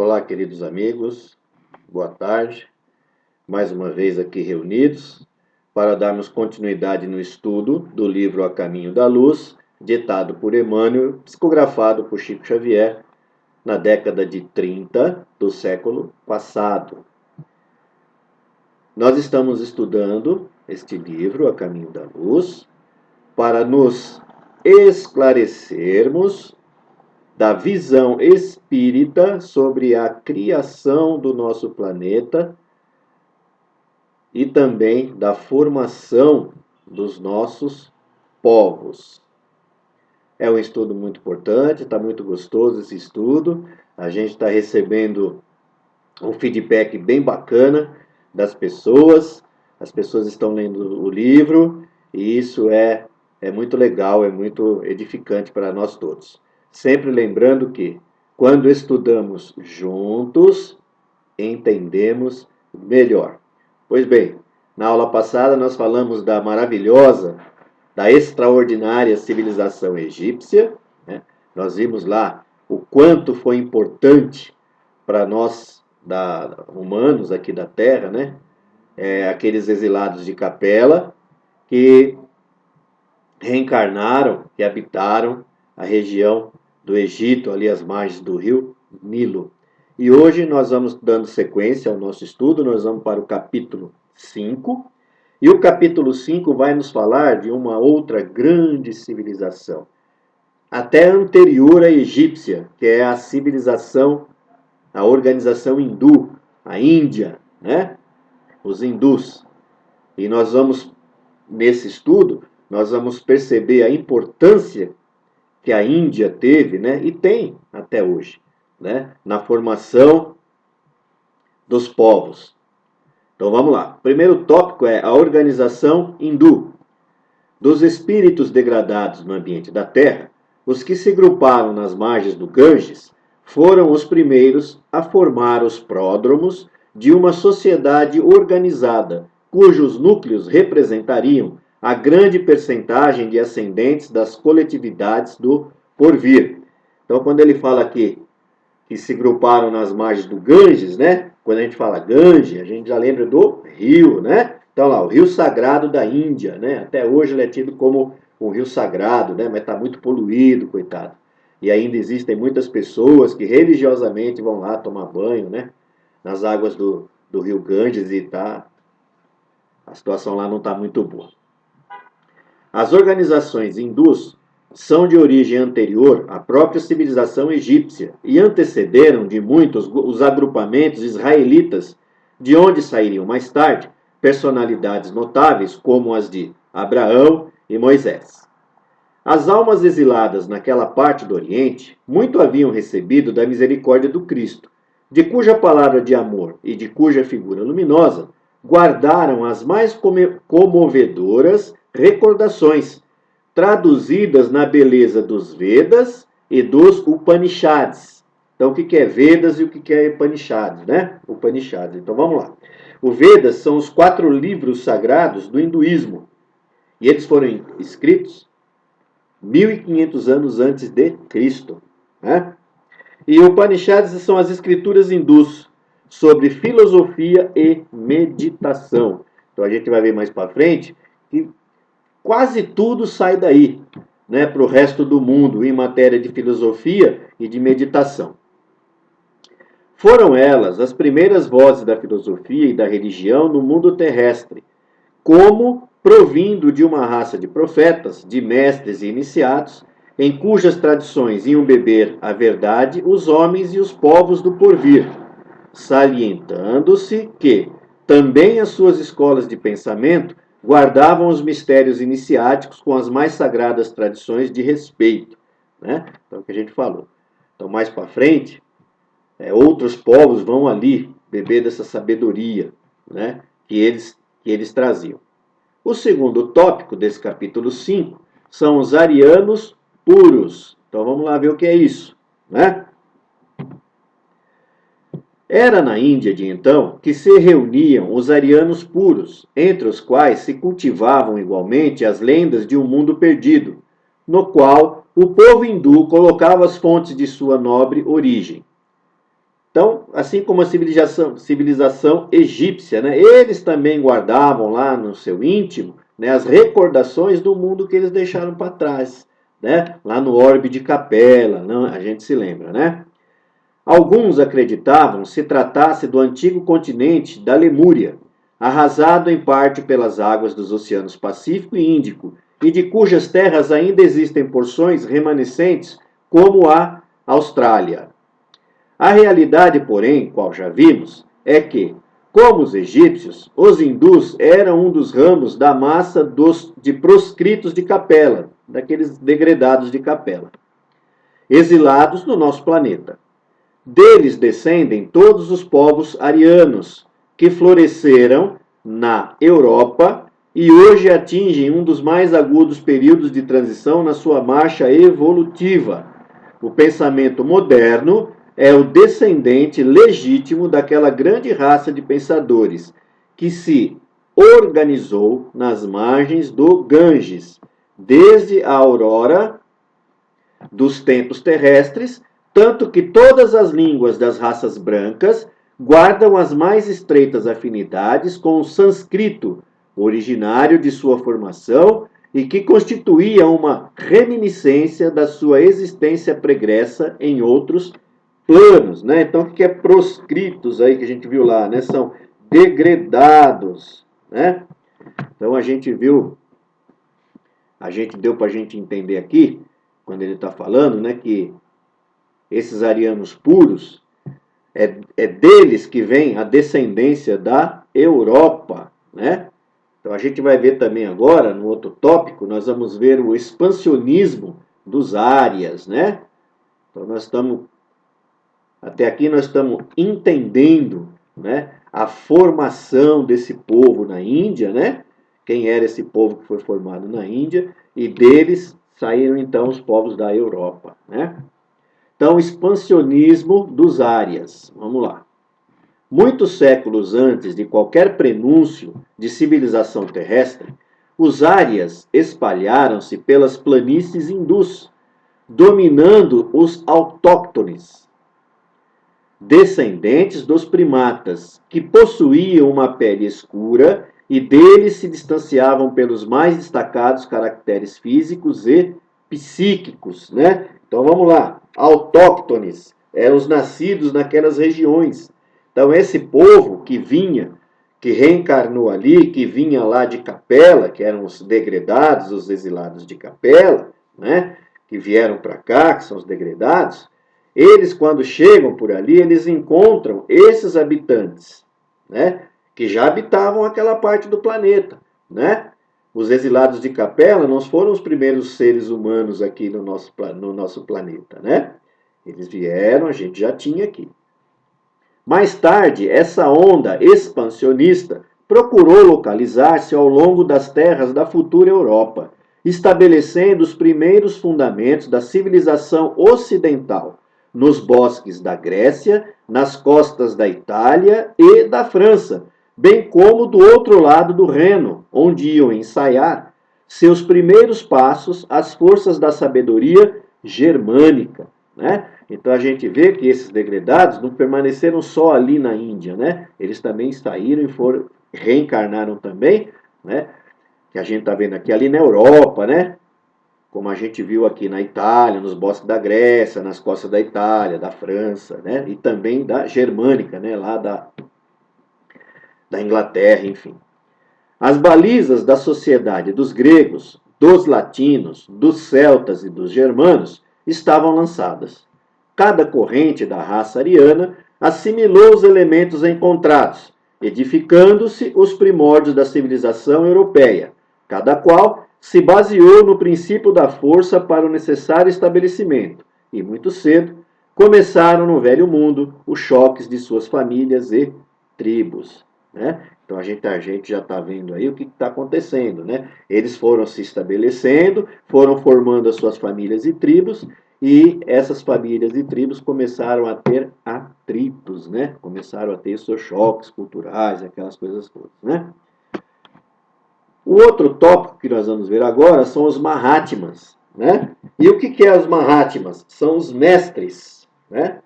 Olá, queridos amigos, boa tarde. Mais uma vez aqui reunidos para darmos continuidade no estudo do livro A Caminho da Luz, ditado por Emmanuel, psicografado por Chico Xavier na década de 30 do século passado. Nós estamos estudando este livro, A Caminho da Luz, para nos esclarecermos da visão espírita sobre a criação do nosso planeta e também da formação dos nossos povos. É um estudo muito importante, está muito gostoso esse estudo. A gente está recebendo um feedback bem bacana das pessoas. As pessoas estão lendo o livro e isso é muito legal, é muito edificante para nós todos. Sempre lembrando que, quando estudamos juntos, entendemos melhor. Pois bem, na aula passada nós falamos da maravilhosa, da extraordinária civilização egípcia, né? Nós vimos lá o quanto foi importante para nós, humanos aqui da Terra, né? Aqueles exilados de Capela, que reencarnaram, que habitaram a região do Egito, ali às margens do rio Nilo. E hoje nós vamos dando sequência ao nosso estudo, nós vamos para o capítulo 5, e o capítulo 5 vai nos falar de uma outra grande civilização, até anterior à egípcia, que é a civilização, a organização hindu, a Índia, né? Os hindus. E nós vamos, nesse estudo, nós vamos perceber a importância que a Índia teve, né, e tem até hoje, né, na formação dos povos. Então vamos lá. O primeiro tópico é a organização hindu. Dos espíritos degradados no ambiente da Terra, os que se agruparam nas margens do Ganges foram os primeiros a formar os pródromos de uma sociedade organizada, cujos núcleos representariam a grande percentagem de ascendentes das coletividades do porvir. Então, quando ele fala aqui que se agruparam nas margens do Ganges, né? Quando a gente fala Ganges, a gente já lembra do rio, né? Então, lá, o rio sagrado da Índia, né? Até hoje ele é tido como um rio sagrado, né? Mas está muito poluído, coitado. E ainda existem muitas pessoas que religiosamente vão lá tomar banho, né? Nas águas do rio Ganges e a situação lá não está muito boa. As organizações hindus são de origem anterior à própria civilização egípcia e antecederam de muitos os agrupamentos israelitas, de onde sairiam mais tarde personalidades notáveis como as de Abraão e Moisés. As almas exiladas naquela parte do Oriente muito haviam recebido da misericórdia do Cristo, de cuja palavra de amor e de cuja figura luminosa guardaram as mais comovedoras recordações, traduzidas na beleza dos Vedas e dos Upanishads. Então, o que é Vedas e o que é Upanishads, né? Upanishads. Então, vamos lá. Os Vedas são os 4 livros sagrados do hinduísmo. E eles foram escritos 1500 anos antes de Cristo, né? E Upanishads são as escrituras hindus sobre filosofia e meditação. Então, a gente vai ver mais para frente que quase tudo sai daí, né, para o resto do mundo em matéria de filosofia e de meditação. Foram elas as primeiras vozes da filosofia e da religião no mundo terrestre, como provindo de uma raça de profetas, de mestres e iniciados, em cujas tradições iam beber a verdade os homens e os povos do porvir, salientando-se que também as suas escolas de pensamento guardavam os mistérios iniciáticos com as mais sagradas tradições de respeito, né? Então, o que a gente falou. Então, mais para frente, outros povos vão ali beber dessa sabedoria, né? que eles traziam. O segundo tópico desse capítulo 5 são os arianos puros. Então, vamos lá ver o que é isso, né? Era na Índia de então que se reuniam os arianos puros, entre os quais se cultivavam igualmente as lendas de um mundo perdido, no qual o povo hindu colocava as fontes de sua nobre origem. Então, assim como a civilização egípcia, né, eles também guardavam lá no seu íntimo, né, as recordações do mundo que eles deixaram para trás, né, lá no orbe de Capela, não, a gente se lembra, né? Alguns acreditavam se tratasse do antigo continente da Lemúria, arrasado em parte pelas águas dos oceanos Pacífico e Índico, e de cujas terras ainda existem porções remanescentes, como a Austrália. A realidade, porém, qual já vimos, é que, como os egípcios, os hindus eram um dos ramos da massa de proscritos de Capela, daqueles degredados de Capela, exilados no nosso planeta. Deles descendem todos os povos arianos, que floresceram na Europa e hoje atingem um dos mais agudos períodos de transição na sua marcha evolutiva. O pensamento moderno é o descendente legítimo daquela grande raça de pensadores que se organizou nas margens do Ganges, desde a aurora dos tempos terrestres, tanto que todas as línguas das raças brancas guardam as mais estreitas afinidades com o sânscrito, originário de sua formação e que constituía uma reminiscência da sua existência pregressa em outros planos, né? Então, o que é proscritos aí que a gente viu lá, né? São degredados, né? Então, a gente viu, a gente deu para a gente entender aqui, quando ele está falando, né, que esses arianos puros, é deles que vem a descendência da Europa, né? Então a gente vai ver também agora, no outro tópico, nós vamos ver o expansionismo dos árias, né? Então até aqui nós estamos entendendo, né, a formação desse povo na Índia, né? Quem era esse povo que foi formado na Índia, e deles saíram então os povos da Europa, né? Então, expansionismo dos árias. Vamos lá. Muitos séculos antes de qualquer prenúncio de civilização terrestre, os árias espalharam-se pelas planícies hindus, dominando os autóctones, descendentes dos primatas, que possuíam uma pele escura e deles se distanciavam pelos mais destacados caracteres físicos e psíquicos, né? Então vamos lá, autóctones, eram os nascidos naquelas regiões. Então esse povo que vinha, que reencarnou ali, que vinha lá de Capela, que eram os degredados, os exilados de Capela, né? Que vieram para cá, que são os degredados, eles quando chegam por ali, eles encontram esses habitantes, né? Que já habitavam aquela parte do planeta, né? Os exilados de Capela não foram os primeiros seres humanos aqui no nosso planeta, né? Eles vieram, a gente já tinha aqui. Mais tarde, essa onda expansionista procurou localizar-se ao longo das terras da futura Europa, estabelecendo os primeiros fundamentos da civilização ocidental, nos bosques da Grécia, nas costas da Itália e da França, bem como do outro lado do Reno, onde iam ensaiar seus primeiros passos as forças da sabedoria germânica, né? Então a gente vê que esses degredados não permaneceram só ali na Índia, né? Eles também saíram e reencarnaram também, né? Que a gente está vendo aqui ali na Europa, né? Como a gente viu aqui na Itália, nos bosques da Grécia, nas costas da Itália, da França, né? E também da Germânica, né? Lá da Inglaterra, enfim. As balizas da sociedade dos gregos, dos latinos, dos celtas e dos germanos estavam lançadas. Cada corrente da raça ariana assimilou os elementos encontrados, edificando-se os primórdios da civilização europeia, cada qual se baseou no princípio da força para o necessário estabelecimento, e muito cedo começaram no Velho Mundo os choques de suas famílias e tribos, né? Então a gente já está vendo aí o que está acontecendo, né? Eles foram se estabelecendo, foram formando as suas famílias e tribos, e essas famílias e tribos começaram a ter atritos, né? Começaram a ter seus choques culturais, aquelas coisas todas, né? O outro tópico que nós vamos ver agora são os Mahatmas, né? E o que é os Mahatmas? São os mestres, né?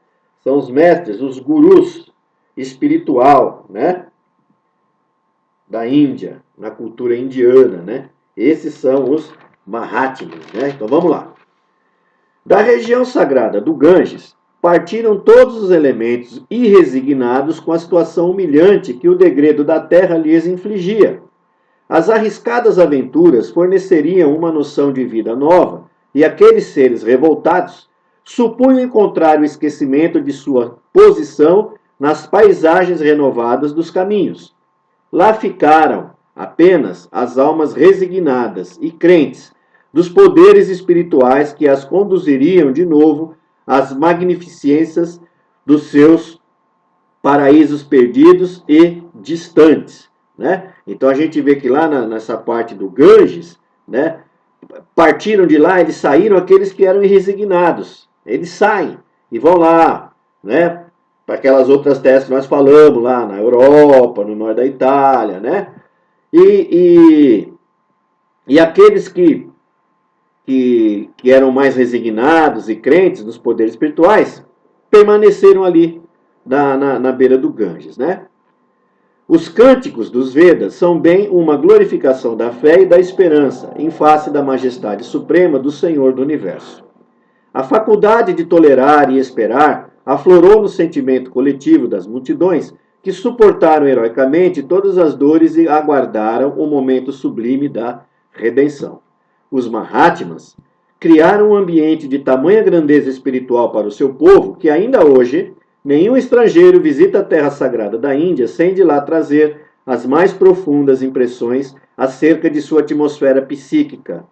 São os mestres, os gurus espiritual, né? Da Índia, na cultura indiana, né? Esses são os Mahatmas, né? Então vamos lá. Da região sagrada do Ganges, partiram todos os elementos irresignados com a situação humilhante que o degredo da terra lhes infligia. As arriscadas aventuras forneceriam uma noção de vida nova, e aqueles seres revoltados supunham encontrar o esquecimento de sua posição nas paisagens renovadas dos caminhos. Lá ficaram apenas as almas resignadas e crentes dos poderes espirituais que as conduziriam de novo às magnificências dos seus paraísos perdidos e distantes, né? Então a gente vê que lá nessa parte do Ganges, né, partiram de lá, eles saíram aqueles que eram irresignados. Eles saem e vão lá, né, para aquelas outras terras que nós falamos, lá na Europa, no norte da Itália, né? E aqueles que eram mais resignados e crentes nos poderes espirituais permaneceram ali na beira do Ganges, né? Os cânticos dos Vedas são bem uma glorificação da fé e da esperança em face da majestade suprema do Senhor do Universo. A faculdade de tolerar e esperar aflorou no sentimento coletivo das multidões que suportaram heroicamente todas as dores e aguardaram o momento sublime da redenção. Os Mahatmas criaram um ambiente de tamanha grandeza espiritual para o seu povo que ainda hoje nenhum estrangeiro visita a terra sagrada da Índia sem de lá trazer as mais profundas impressões acerca de sua atmosfera psíquica.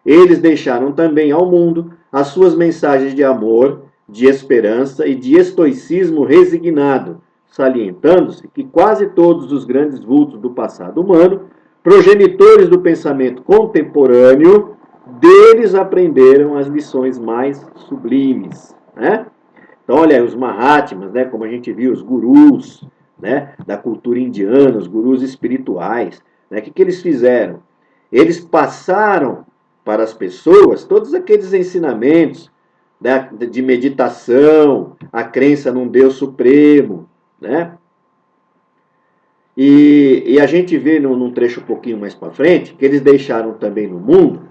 Eles deixaram também ao mundo as suas mensagens de amor, de esperança e de estoicismo resignado, salientando-se que quase todos os grandes vultos do passado humano, progenitores do pensamento contemporâneo, deles aprenderam as lições mais sublimes, né? Então, olha aí, os Mahatmas, né, como a gente viu, os gurus, né, da cultura indiana, os gurus espirituais, né, o que eles fizeram? Eles passaram para as pessoas todos aqueles ensinamentos, né, de meditação, a crença num Deus supremo, né? E a gente vê num trecho um pouquinho mais para frente que eles deixaram também no mundo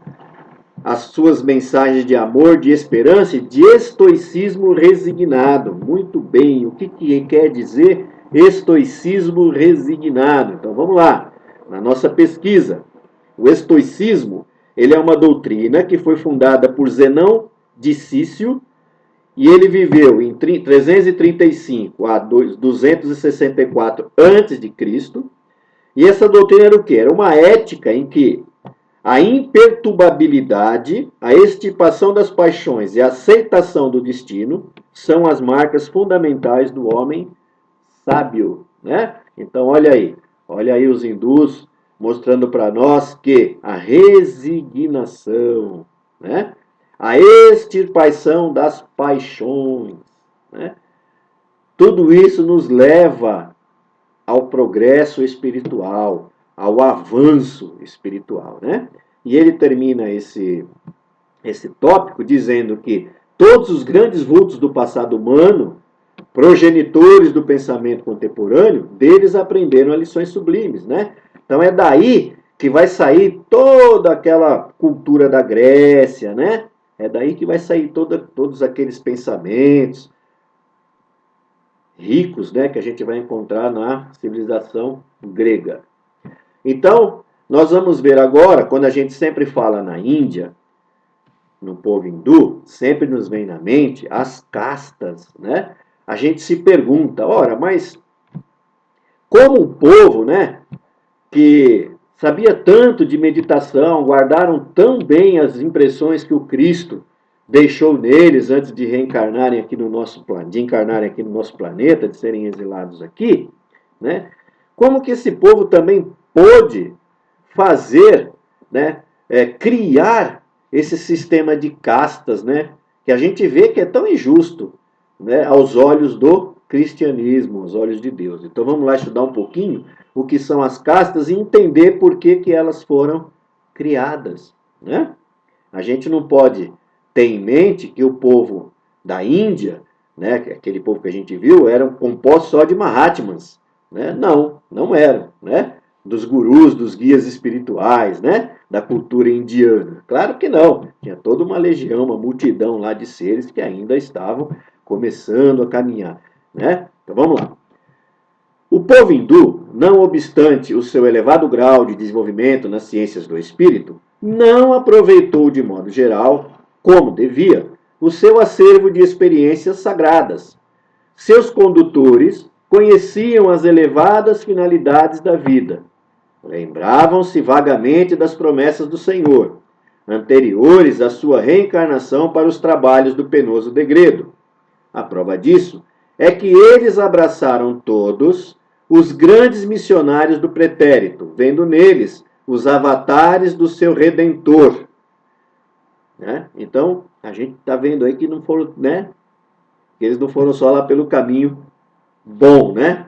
as suas mensagens de amor, de esperança e de estoicismo resignado. Muito bem, o que quer dizer estoicismo resignado? Então vamos lá, na nossa pesquisa. O estoicismo, ele é uma doutrina que foi fundada por Zenão de Cício e ele viveu em 335 a 264 a.C. E essa doutrina era o quê? Era uma ética em que a imperturbabilidade, a extirpação das paixões e a aceitação do destino são as marcas fundamentais do homem sábio, né? Então, olha aí os hindus mostrando para nós que a resignação, né? A extirpação das paixões, né? Tudo isso nos leva ao progresso espiritual, ao avanço espiritual, né? E ele termina esse tópico dizendo que todos os grandes vultos do passado humano, progenitores do pensamento contemporâneo, deles aprenderam lições sublimes, né? Então é daí que vai sair toda aquela cultura da Grécia, né? É daí que vai sair todos aqueles pensamentos ricos, né, que a gente vai encontrar na civilização grega. Então, nós vamos ver agora, quando a gente sempre fala na Índia, no povo hindu, sempre nos vem na mente as castas, né? A gente se pergunta, ora, mas como o povo, né, que sabia tanto de meditação, guardaram tão bem as impressões que o Cristo deixou neles antes de reencarnarem aqui no nosso planeta, de serem exilados aqui, né? Como que esse povo também pôde fazer, né, criar esse sistema de castas, né, que a gente vê que é tão injusto, né, aos olhos do cristianismo, aos olhos de Deus. Então vamos lá estudar um pouquinho o que são as castas e entender por que elas foram criadas, né? A gente não pode ter em mente que o povo da Índia né, aquele povo que a gente viu, eram compostos só de Mahatmas, né? Não, não eram, né? Dos gurus, dos guias espirituais, né? Da cultura indiana. Claro que não. Tinha toda uma legião, uma multidão lá de seres que ainda estavam começando a caminhar, né? Então vamos lá. O povo hindu, não obstante o seu elevado grau de desenvolvimento nas ciências do espírito, não aproveitou de modo geral, como devia, o seu acervo de experiências sagradas. Seus condutores conheciam as elevadas finalidades da vida. Lembravam-se vagamente das promessas do Senhor, anteriores à sua reencarnação para os trabalhos do penoso degredo. A prova disso é que eles abraçaram todos os grandes missionários do pretérito, vendo neles os avatares do seu Redentor. Né? Então, a gente está vendo aí que não foram, né? Eles não foram só lá pelo caminho bom, né?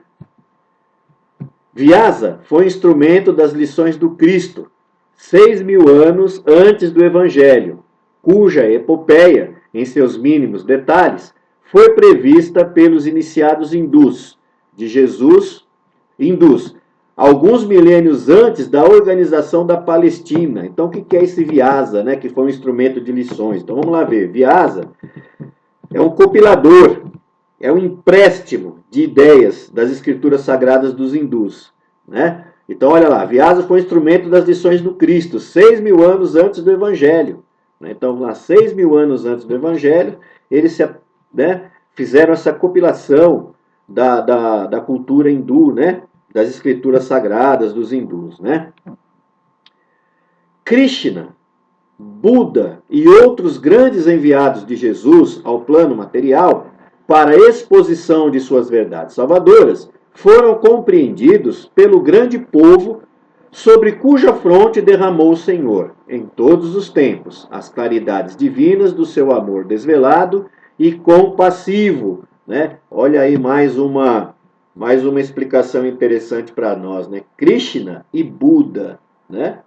Vyasa foi instrumento das lições do Cristo, 6.000 anos antes do Evangelho, cuja epopeia, em seus mínimos detalhes, foi prevista pelos iniciados hindus, de Jesus, hindus, alguns milênios antes da organização da Palestina. Então, o que é esse Vyasa, né, que foi um instrumento de lições? Então, vamos lá ver. Vyasa é um compilador, é um empréstimo de ideias das escrituras sagradas dos hindus, né? Então, olha lá, Vyasa foi instrumento das lições do Cristo, 6.000 anos antes do Evangelho. Então, lá 6.000 anos antes do Evangelho, eles fizeram essa compilação da cultura hindu, né? Das escrituras sagradas dos hindus, né? Krishna, Buda e outros grandes enviados de Jesus ao plano material para a exposição de suas verdades salvadoras foram compreendidos pelo grande povo sobre cuja fronte derramou o Senhor, em todos os tempos, as claridades divinas do seu amor desvelado e compassivo. Né? Olha aí mais uma explicação interessante para nós. Né? Krishna e Buda, né?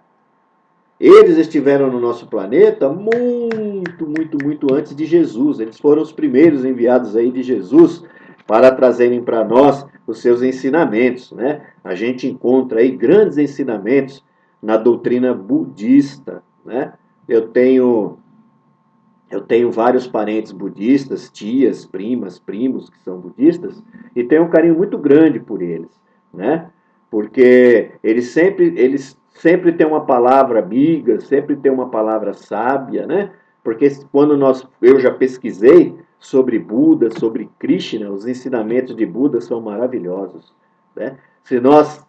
Eles estiveram no nosso planeta muito antes de Jesus. Eles foram os primeiros enviados aí de Jesus para trazerem para nós os seus ensinamentos, né? A gente encontra aí grandes ensinamentos na doutrina budista, né? Eu tenho vários parentes budistas, tias, primas, primos que são budistas, e tenho um carinho muito grande por eles, né? Porque eles sempre têm uma palavra amiga, sempre têm uma palavra sábia, né? Porque quando eu já pesquisei sobre Buda, sobre Krishna, os ensinamentos de Buda são maravilhosos, né? Se nós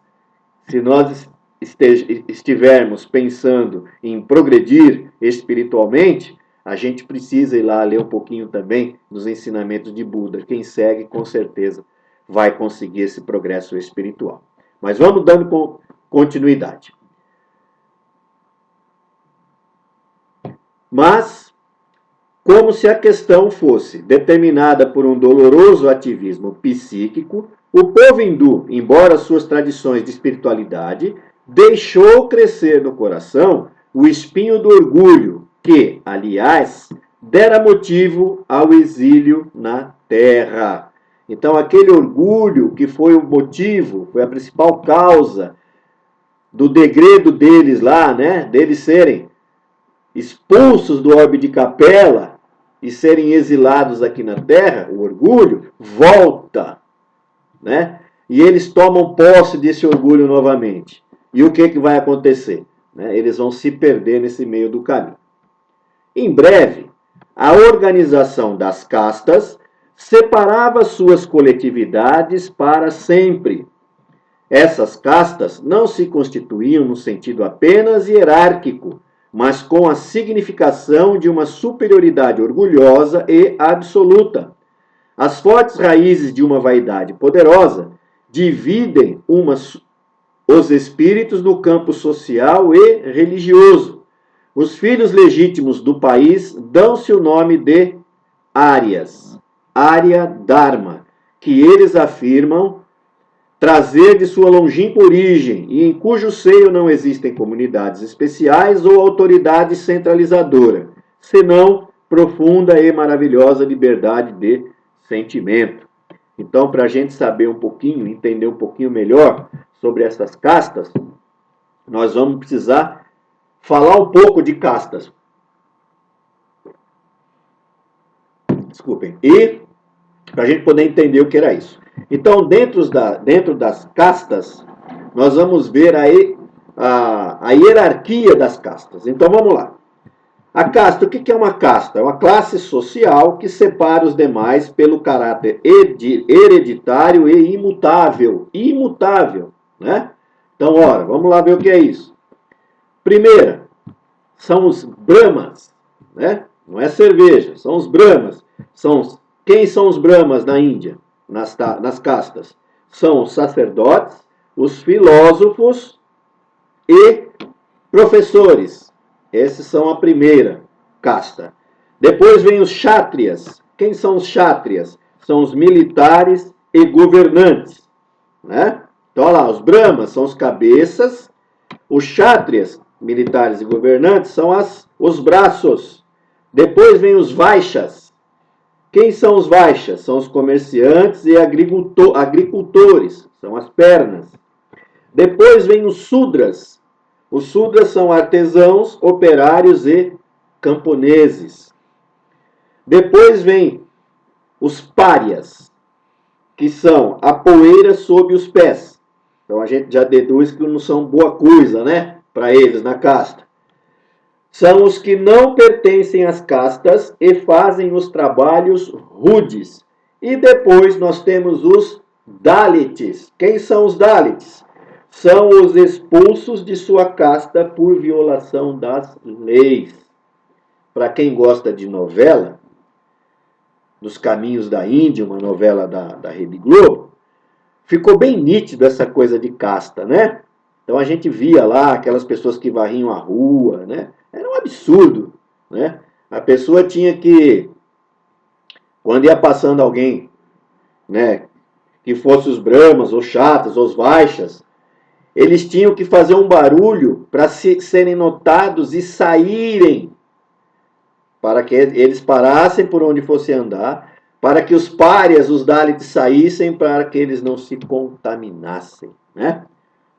estivermos pensando em progredir espiritualmente, a gente precisa ir lá ler um pouquinho também dos ensinamentos de Buda. Quem segue, com certeza, vai conseguir esse progresso espiritual. Mas vamos dando continuidade. Mas, como se a questão fosse determinada por um doloroso ativismo psíquico, o povo hindu, embora suas tradições de espiritualidade, deixou crescer no coração o espinho do orgulho, que, aliás, dera motivo ao exílio na terra. Então, aquele orgulho que foi o motivo, foi a principal causa do degredo deles lá, né? Deles serem expulsos do orbe de Capela e serem exilados aqui na terra, o orgulho volta, né? E eles tomam posse desse orgulho novamente. E o que vai acontecer? Né? Eles vão se perder nesse meio do caminho. Em breve, a organização das castas separava suas coletividades para sempre. Essas castas não se constituíam no sentido apenas hierárquico, mas com a significação de uma superioridade orgulhosa e absoluta. As fortes raízes de uma vaidade poderosa dividem os espíritos no campo social e religioso. Os filhos legítimos do país dão-se o nome de Árias, Arya Dharma, que eles afirmam trazer de sua longínqua origem e em cujo seio não existem comunidades especiais ou autoridade centralizadora, senão profunda e maravilhosa liberdade de sentimento. Então, para a gente saber um pouquinho, entender um pouquinho melhor sobre essas castas, nós vamos precisar falar um pouco de castas. Desculpem. E para a gente poder entender o que era isso. Então, dentro das castas, nós vamos ver a hierarquia das castas. Então, vamos lá. A casta, o que é uma casta? É uma classe social que separa os demais pelo caráter hereditário e imutável. Imutável, né? Então, ora, vamos lá ver o que é isso. Primeira, são os brahmas, né? Não é cerveja, são os brahmas. Quem são os brahmas na Índia, nas castas? São os sacerdotes, os filósofos e professores. Esses são a primeira casta. Depois vem os kshatriyas. Quem são os kshatriyas? São os militares e governantes, né? Então, olha lá, os brahmas são os cabeças, os kshatriyas, militares e governantes, são os braços. Depois vem os vaixas. Quem são os vaixas? São os comerciantes e agricultores, são as pernas. Depois vem os sudras. Os sudras são artesãos, operários e camponeses. Depois vem os párias, que são a poeira sob os pés. Então a gente já deduz que não são boa coisa, né? Para eles na casta. São os que não pertencem às castas e fazem os trabalhos rudes. E depois nós temos os dalits. Quem são os dalits? São os expulsos de sua casta por violação das leis. Para quem gosta de novela, Dos Caminhos da Índia, uma novela da Rede Globo, ficou bem nítido essa coisa de casta, né? Então a gente via lá aquelas pessoas que varriam a rua, né? Era um absurdo, né? A pessoa tinha que, quando ia passando alguém, né, que fosse os brahmas, os kshatras, os vaixas, eles tinham que fazer um barulho para serem notados e saírem, para que eles parassem por onde fosse andar, para que os párias, os dalits, saíssem, para que eles não se contaminassem, né?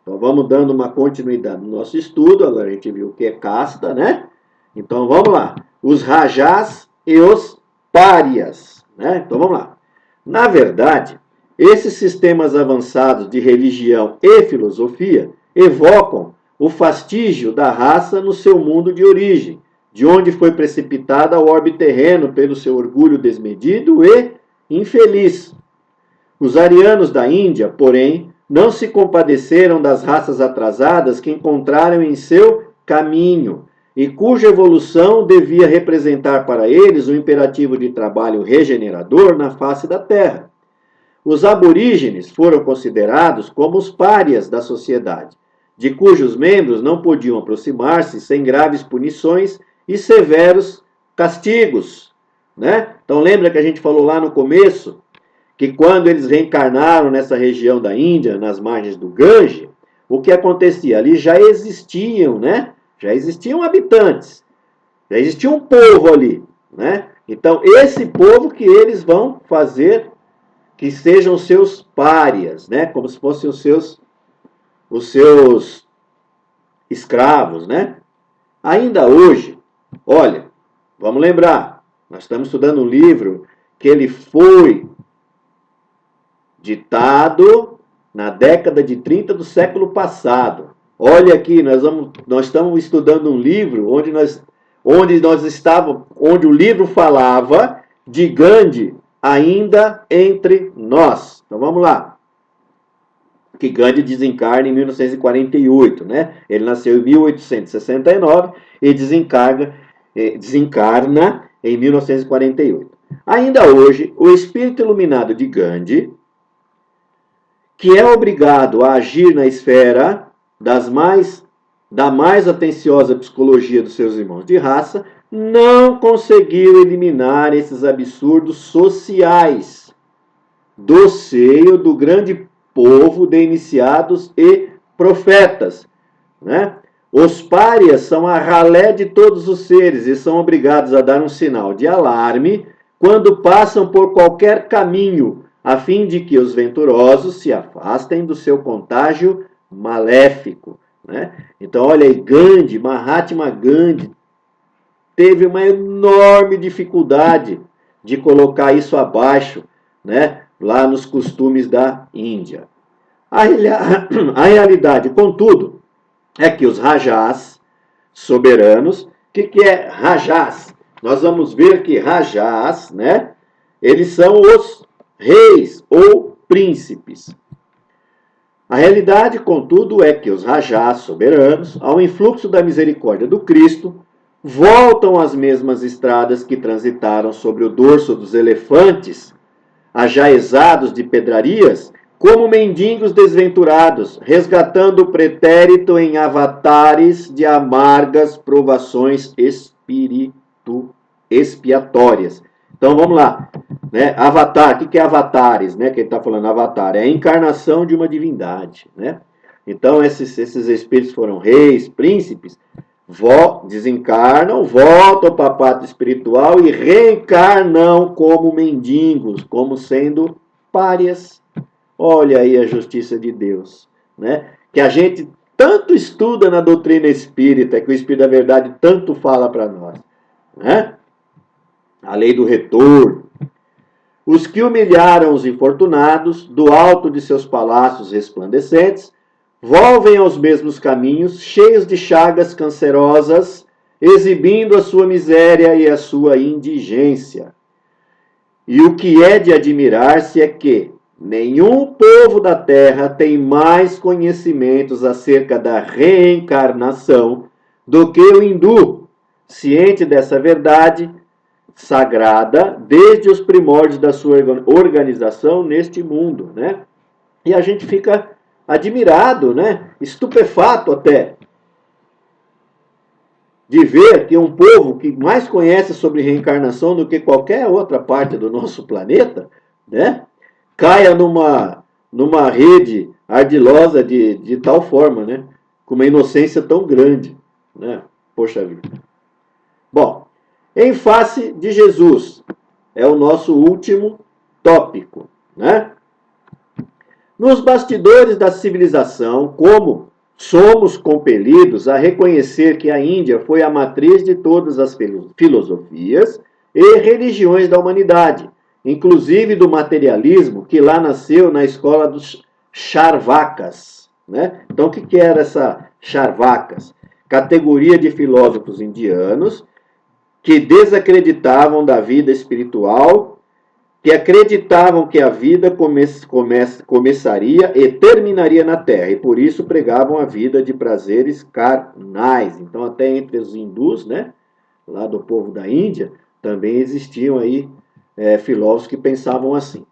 Então vamos dando uma continuidade no nosso estudo. Agora a gente viu o que é casta, né? Então vamos lá. Os rajás e os párias, né? Então vamos lá. Na verdade, esses sistemas avançados de religião e filosofia evocam o fastígio da raça no seu mundo de origem, de onde foi precipitada ao orbe terreno pelo seu orgulho desmedido e infeliz. Os arianos da Índia, porém, não se compadeceram das raças atrasadas que encontraram em seu caminho e cuja evolução devia representar para eles o imperativo de trabalho regenerador na face da terra. Os aborígenes foram considerados como os párias da sociedade, de cujos membros não podiam aproximar-se sem graves punições e severos castigos, né? Então lembra que a gente falou lá no começo que quando eles reencarnaram nessa região da Índia, nas margens do Gange, o que acontecia? Ali já existiam, né? Já existiam habitantes, já existia um povo ali, né? Então, esse povo que eles vão fazer que sejam seus párias, né? Como se fossem os seus escravos, né? Ainda hoje, olha, vamos lembrar, nós estamos estudando um livro que ele foi ditado na década de 30 do século passado. Olha aqui, nós estamos estudando um livro onde o livro falava de Gandhi ainda entre nós. Então vamos lá. Que Gandhi desencarna em 1948, né? Ele nasceu em 1869 e desencarna em 1948. Ainda hoje, o espírito iluminado de Gandhi, que é obrigado a agir na esfera da mais atenciosa psicologia dos seus irmãos de raça, não conseguiu eliminar esses absurdos sociais do seio do grande povo de iniciados e profetas, né? Os párias são a ralé de todos os seres e são obrigados a dar um sinal de alarme quando passam por qualquer caminho, a fim de que os venturosos se afastem do seu contágio maléfico. Né? Então, olha aí, Gandhi, Mahatma Gandhi, teve uma enorme dificuldade de colocar isso abaixo, né? Lá nos costumes da Índia. A realidade, contudo, é que os rajás soberanos, o que é rajás? Nós vamos ver que rajás, né? Eles são os reis ou príncipes. A realidade, contudo, é que os rajás soberanos, ao influxo da misericórdia do Cristo, voltam às mesmas estradas que transitaram sobre o dorso dos elefantes, ajaezados de pedrarias, como mendigos desventurados, resgatando o pretérito em avatares de amargas provações expiatórias. Então vamos lá. Né? Avatar, o que é avatares? Né? Que ele está falando, avatar, é a encarnação de uma divindade. Né? Então esses espíritos foram reis, príncipes, desencarnam, voltam para a pátria espiritual e reencarnam como mendigos, como sendo párias. Olha aí a justiça de Deus, né? Que a gente tanto estuda na doutrina espírita, que o Espírito da Verdade tanto fala para nós, né? A lei do retorno. Os que humilharam os infortunados, do alto de seus palácios resplandecentes, volvem aos mesmos caminhos, cheios de chagas cancerosas, exibindo a sua miséria e a sua indigência. E o que é de admirar-se é que nenhum povo da terra tem mais conhecimentos acerca da reencarnação do que o hindu, ciente dessa verdade sagrada desde os primórdios da sua organização neste mundo, né? E a gente fica admirado, né? Estupefato até, de ver que um povo que mais conhece sobre reencarnação do que qualquer outra parte do nosso planeta, né? Caia numa rede ardilosa de tal forma, né? Com uma inocência tão grande, né? Poxa vida. Bom, em face de Jesus, é o nosso último tópico, né? Nos bastidores da civilização, como somos compelidos a reconhecer que a Índia foi a matriz de todas as filosofias e religiões da humanidade, inclusive do materialismo, que lá nasceu na escola dos Charvakas. Né? Então, o que era essa Charvakas? Categoria de filósofos indianos que desacreditavam da vida espiritual, que acreditavam que a vida começaria e terminaria na Terra, e por isso pregavam a vida de prazeres carnais. Então, até entre os hindus, né, lá do povo da Índia, também existiam aí filósofos que pensavam assim.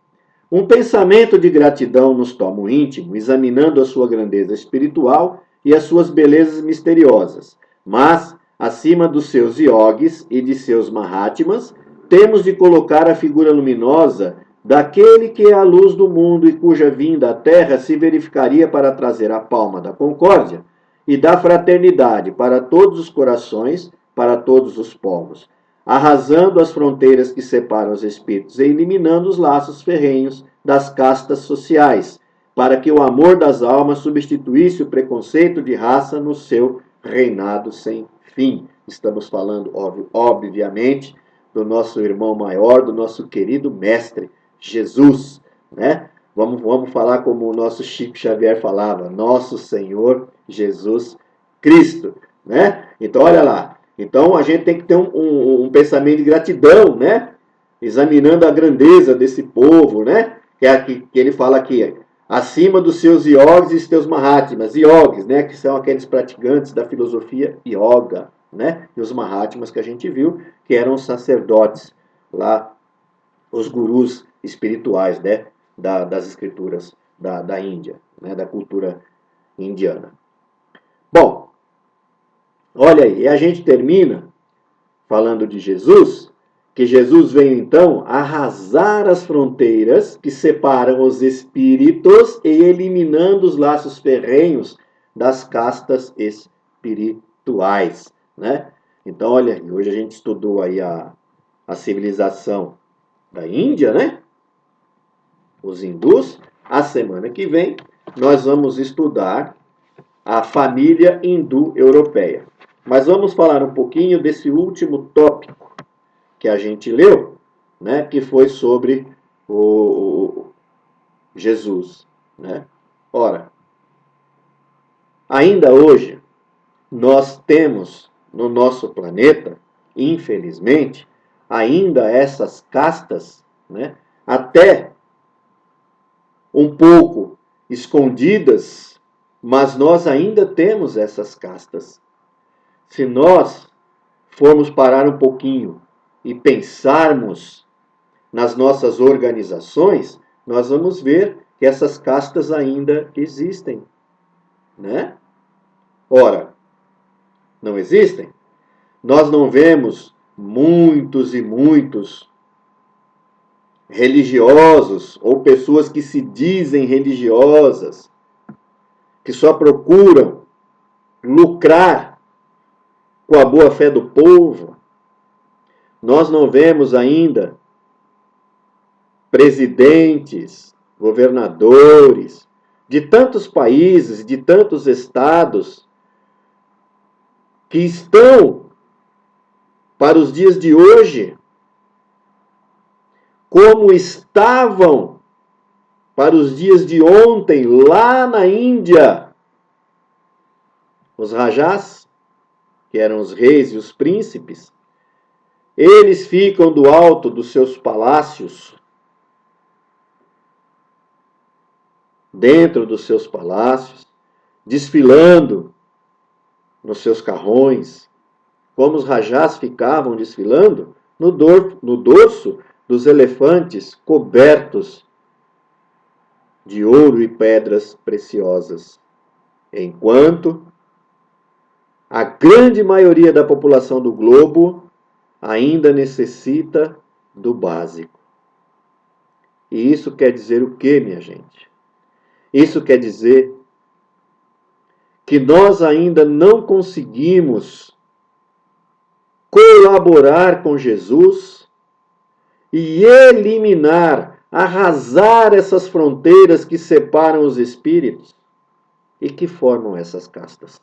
Um pensamento de gratidão nos toma o íntimo, examinando a sua grandeza espiritual e as suas belezas misteriosas. Mas, acima dos seus yogis e de seus mahatmas, temos de colocar a figura luminosa daquele que é a luz do mundo e cuja vinda à Terra se verificaria para trazer a palma da concórdia e da fraternidade para todos os corações, para todos os povos, arrasando as fronteiras que separam os espíritos e eliminando os laços ferrenhos das castas sociais, para que o amor das almas substituísse o preconceito de raça no seu reinado sem fim. Estamos falando, obviamente, do nosso irmão maior, do nosso querido mestre, Jesus, né? Vamos falar como o nosso Chico Xavier falava, nosso Senhor Jesus Cristo, né? Então, olha lá. Então, a gente tem que ter um pensamento de gratidão, né? Examinando a grandeza desse povo, né? Que ele fala aqui, acima dos seus yogis e seus mahatmas. Yogis, né? Que são aqueles praticantes da filosofia yoga, né? E os mahatmas que a gente viu, que eram os sacerdotes lá, os gurus espirituais, né? Das escrituras da Índia, né? Da cultura indiana. Bom, olha aí, e a gente termina falando de Jesus, que Jesus veio então arrasar as fronteiras que separam os espíritos e eliminando os laços ferrenhos das castas espirituais, né? Então, olha, hoje a gente estudou aí a civilização da Índia, né? Os hindus. A semana que vem nós vamos estudar a família hindu-europeia. Mas vamos falar um pouquinho desse último tópico que a gente leu, né? Que foi sobre o Jesus, né? Ora, ainda hoje nós temos no nosso planeta, infelizmente, ainda essas castas, né? Até um pouco escondidas, mas nós ainda temos essas castas. Se nós formos parar um pouquinho e pensarmos nas nossas organizações, nós vamos ver que essas castas ainda existem, né? Ora, não existem? Nós não vemos muitos e muitos religiosos ou pessoas que se dizem religiosas, que só procuram lucrar com a boa fé do povo. Nós não vemos ainda presidentes, governadores de tantos países, de tantos estados, que estão, para os dias de hoje, como estavam para os dias de ontem, lá na Índia. Os rajás, que eram os reis e os príncipes, eles ficam do alto dos seus palácios, dentro dos seus palácios, desfilando nos seus carrões, como os rajás ficavam desfilando no dorso dos elefantes cobertos de ouro e pedras preciosas, enquanto a grande maioria da população do globo ainda necessita do básico. E isso quer dizer o quê, minha gente? Isso quer dizer que nós ainda não conseguimos colaborar com Jesus e eliminar, arrasar essas fronteiras que separam os espíritos e que formam essas castas.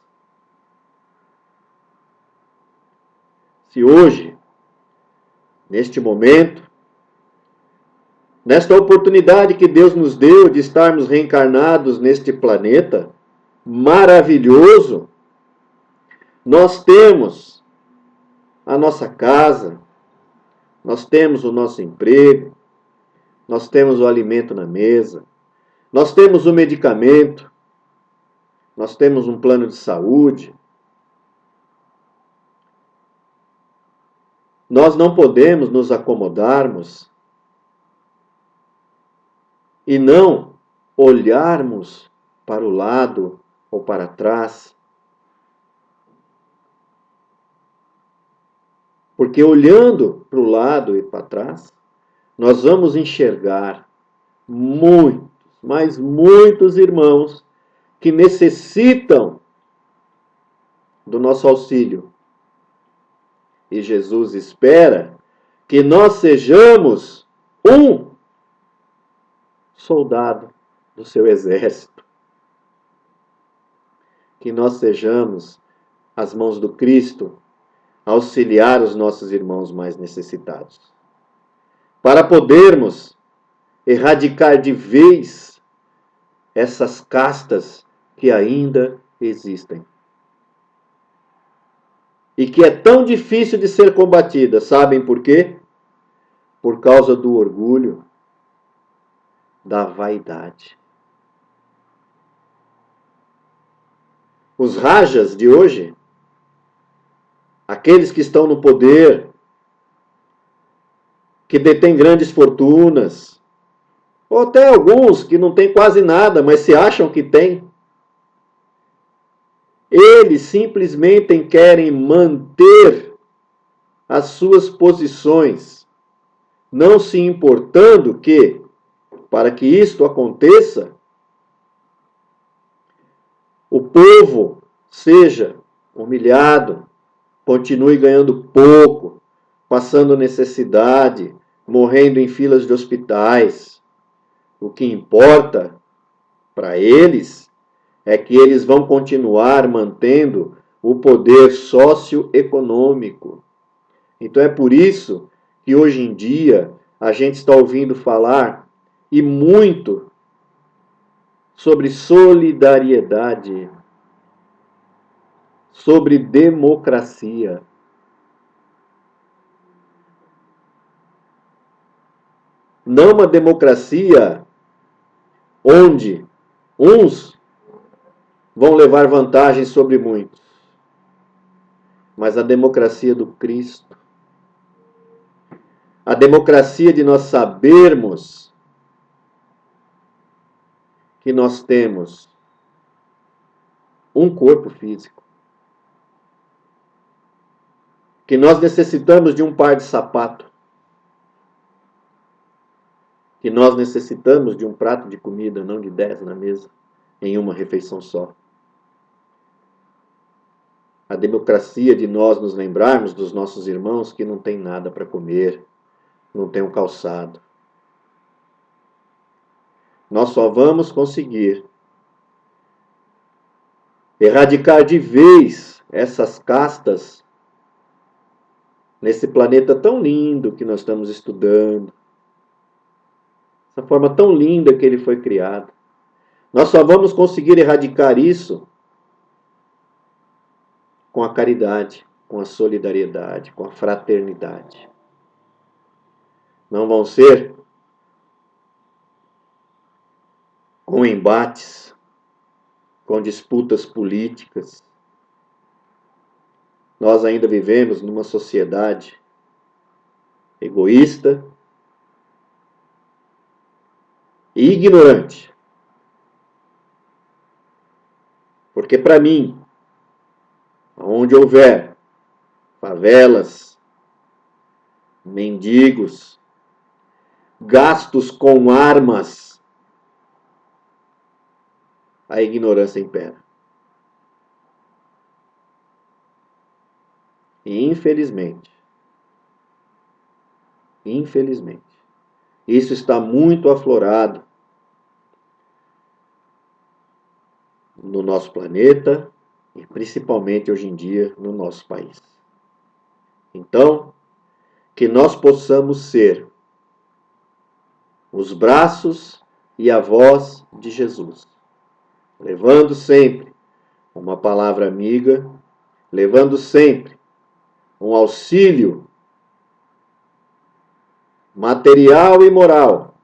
Se hoje, neste momento, nesta oportunidade que Deus nos deu de estarmos reencarnados neste planeta maravilhoso, nós temos a nossa casa, nós temos o nosso emprego, nós temos o alimento na mesa, nós temos o medicamento, nós temos um plano de saúde. Nós não podemos nos acomodarmos e não olharmos para o lado ou para trás. Porque olhando para o lado e para trás, nós vamos enxergar muitos, mas muitos irmãos que necessitam do nosso auxílio. E Jesus espera que nós sejamos um soldado do seu exército. Que nós sejamos as mãos do Cristo, auxiliar os nossos irmãos mais necessitados. Para podermos erradicar de vez essas castas que ainda existem. E que é tão difícil de ser combatida. Sabem por quê? Por causa do orgulho, da vaidade. Os rajas de hoje, aqueles que estão no poder, que detêm grandes fortunas, ou até alguns que não têm quase nada, mas se acham que têm, eles simplesmente querem manter as suas posições, não se importando que, para que isto aconteça, o povo seja humilhado, continue ganhando pouco, passando necessidade, morrendo em filas de hospitais. O que importa para eles é que eles vão continuar mantendo o poder socioeconômico. Então é por isso que hoje em dia a gente está ouvindo falar e muito sobre solidariedade, sobre democracia. Não uma democracia onde uns vão levar vantagem sobre muitos, mas a democracia do Cristo. A democracia de nós sabermos que nós temos um corpo físico, que nós necessitamos de um par de sapato, que nós necessitamos de um prato de comida, não de 10 na mesa, em uma refeição só. A democracia de nós nos lembrarmos dos nossos irmãos que não têm nada para comer, não têm um calçado. Nós só vamos conseguir erradicar de vez essas castas nesse planeta tão lindo que nós estamos estudando, essa forma tão linda que ele foi criado. Nós só vamos conseguir erradicar isso com a caridade, com a solidariedade, com a fraternidade. Não vão ser com embates, com disputas políticas. Nós ainda vivemos numa sociedade egoísta e ignorante. Porque para mim, onde houver favelas, mendigos, gastos com armas, a ignorância impera. E infelizmente, isso está muito aflorado no nosso planeta e principalmente hoje em dia no nosso país. Então, que nós possamos ser os braços e a voz de Jesus, levando sempre uma palavra amiga, levando sempre um auxílio material e moral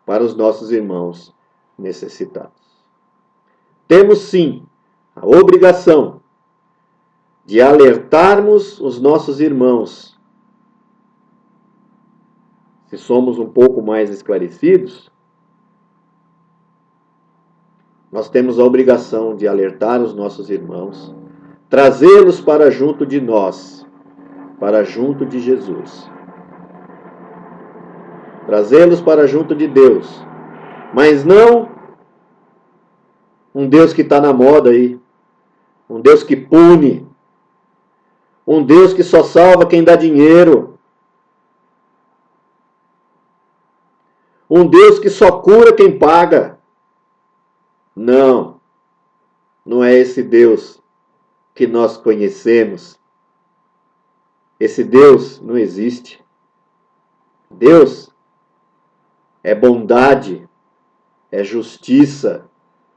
para os nossos irmãos necessitados. Temos sim a obrigação de alertarmos os nossos irmãos. Se somos um pouco mais esclarecidos, nós temos a obrigação de alertar os nossos irmãos, trazê-los para junto de nós, para junto de Jesus. Trazê-los para junto de Deus, mas não um Deus que está na moda aí, um Deus que pune, um Deus que só salva quem dá dinheiro, um Deus que só cura quem paga. Não, não é esse Deus que nós conhecemos. Esse Deus não existe. Deus é bondade, é justiça,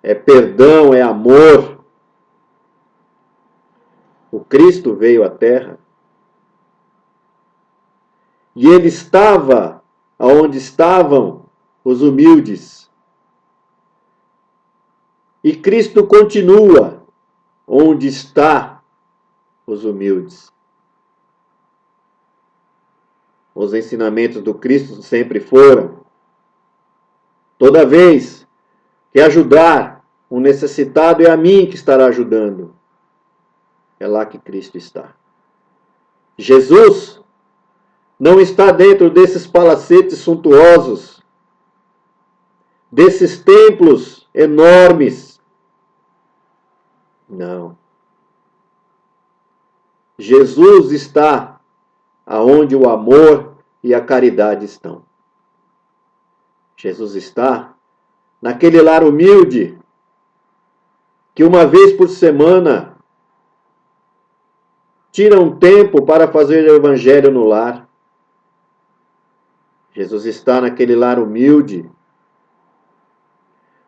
é perdão, é amor. O Cristo veio à Terra e ele estava onde estavam os humildes. E Cristo continua onde está os humildes. Os ensinamentos do Cristo sempre foram: toda vez que ajudar um necessitado, é a mim que estará ajudando. É lá que Cristo está. Jesus não está dentro desses palacetes suntuosos, desses templos enormes. Não. Jesus está aonde o amor e a caridade estão. Jesus está naquele lar humilde que uma vez por semana tira um tempo para fazer o evangelho no lar. Jesus está naquele lar humilde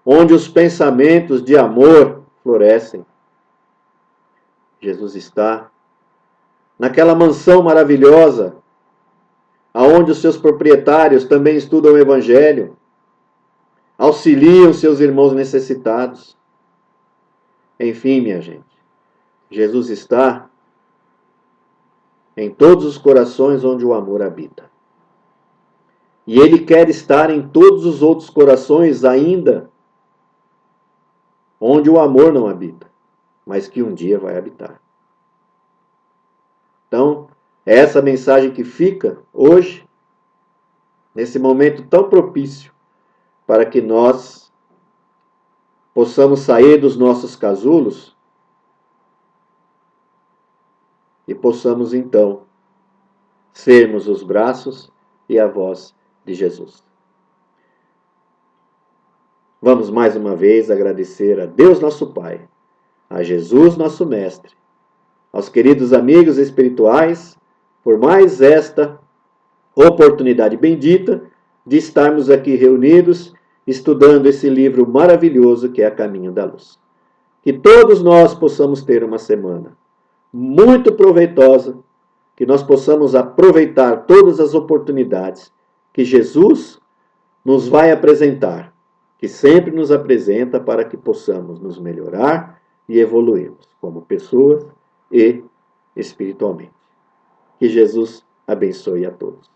onde os pensamentos de amor florescem. Jesus está naquela mansão maravilhosa, aonde os seus proprietários também estudam o Evangelho, auxiliam seus irmãos necessitados. Enfim, minha gente, Jesus está em todos os corações onde o amor habita. E Ele quer estar em todos os outros corações ainda, onde o amor não habita, mas que um dia vai habitar. Então, é essa mensagem que fica hoje, nesse momento tão propício, para que nós possamos sair dos nossos casulos e possamos, então, sermos os braços e a voz de Jesus. Vamos mais uma vez agradecer a Deus nosso Pai, a Jesus nosso Mestre, aos queridos amigos espirituais, por mais esta oportunidade bendita de estarmos aqui reunidos, estudando esse livro maravilhoso que é A Caminho da Luz. Que todos nós possamos ter uma semana muito proveitosa, que nós possamos aproveitar todas as oportunidades que Jesus nos vai apresentar, que sempre nos apresenta para que possamos nos melhorar e evoluirmos como pessoas e espiritualmente. Que Jesus abençoe a todos.